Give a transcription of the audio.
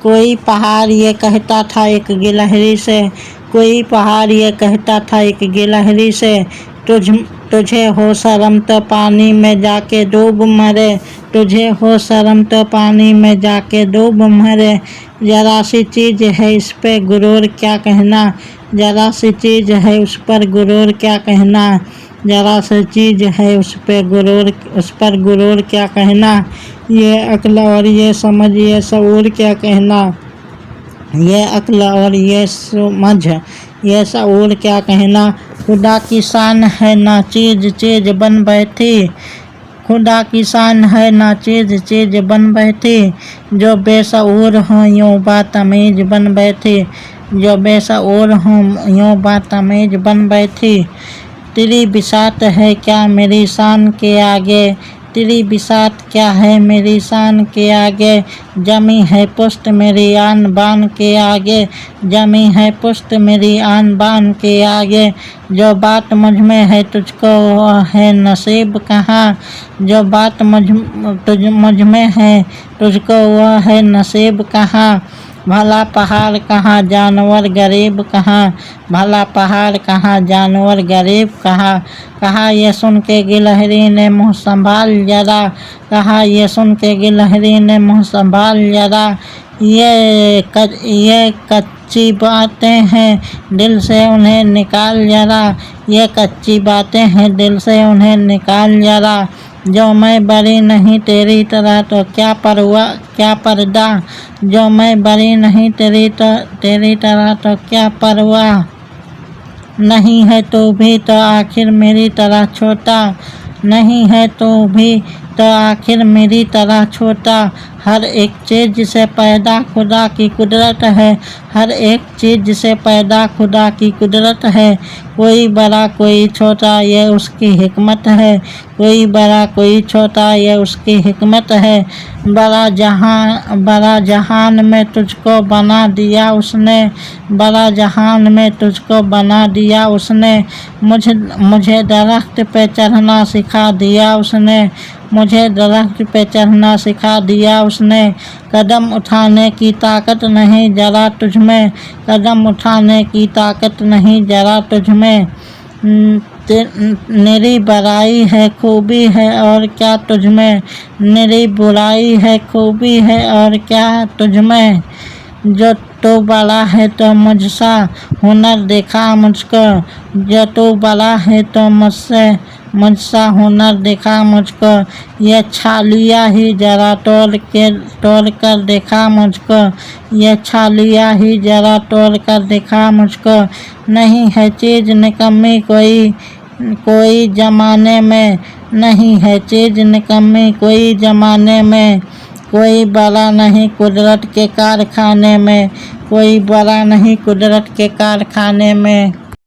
कोई पहाड़ ये कहता था एक गिलहरी से, कोई पहाड़ ये कहता था एक गिलहरी से, तुझे हो शर्म तो पानी में जाके डूब मरे, तुझे हो शर्म तो पानी में जाके डूब मरे। जरा सी चीज़ है इस पे गुरूर क्या कहना, जरा सी चीज़ है उस पर गुरूर क्या कहना, जरा सी चीज़ है उस पर गुरूर क्या कहना। ये अक्ल और ये समझ ये शऊर क्या कहना, ये अक्ल और ये समझ ये शऊर क्या कहना। खुदा की शान है ना चीज़ चीज़ बन बैठी, खुदा की शान है ना चीज़ चीज़ बन बैठी, जो बेशऊर हों यूँ बातमीज बन बैठी, जो बेशऊर हों यूँ बातमीज बन बैठी। तेरी बिसात है क्या मेरी शान के आगे, तेरी बिसात क्या है मेरी शान के आगे, जमी है पुश्त मेरी आन बान के आगे, जमी है पुश्त मेरी आन बान के आगे। जो बात मुझ में है तुझको वह है नसीब कहाँ, जो बात मुझ में है तुझको वह है नसीब कहाँ। भला पहाड़ कहाँ जानवर गरीब कहाँ, भला पहाड़ कहाँ जानवर गरीब कहाँ। कहा ये सुन के गिलहरी ने मुँह संभाल जरा, कहा ये सुन के गिलहरी ने मुँह संभाल जरा। ये कच्ची बातें हैं दिल से उन्हें निकाल जरा, ये कच्ची बातें हैं दिल से उन्हें निकाल जरा। जो मैं बड़ी नहीं तेरी तरह तो क्या परवाह क्या पर्दा, जो मैं बड़ी नहीं तेरी तरह तो क्या परवाह। नहीं है तू भी तो आखिर मेरी तरह छोटा, नहीं है तू भी तो आखिर मेरी तरह छोटा। हर एक चीज़ से पैदा खुदा की कुदरत है, हर एक चीज़ से पैदा खुदा की कुदरत है। कोई बड़ा कोई छोटा ये उसकी हिकमत है, कोई बड़ा कोई छोटा ये उसकी हिकमत है। बड़ा जहान में तुझको बना दिया उसने, बड़ा जहान में तुझको बना दिया उसने। मुझे दरख्त पे चढ़ना सिखा दिया उसने, मुझे दरख्त पे चढ़ना सिखा दिया उसने। कदम उठाने की ताकत नहीं जरा तुझ में, कदम उठाने की ताकत नहीं जरा तुझ में। निरी बड़ाई है खूबी है और क्या तुझ में, निरी बुराई है खूबी है और क्या तुझ में। जो तू बड़ा है तो मुझसा हुनर दिखा मुझको, जो तू बड़ा है तो मुझसा हुनर दिखा मुझको। ये छालिया ही जरा तोड़ कर दिखा मुझको, ये छालिया ही जरा तोड़ कर दिखा मुझको। नहीं है चीज़ निकम्मी कोई ज़माने में, नहीं है चीज़ निकम्मी कोई ज़माने में। कोई बड़ा नहीं कुदरत के कारखाने में, कोई बड़ा नहीं कुदरत के कारखाने में।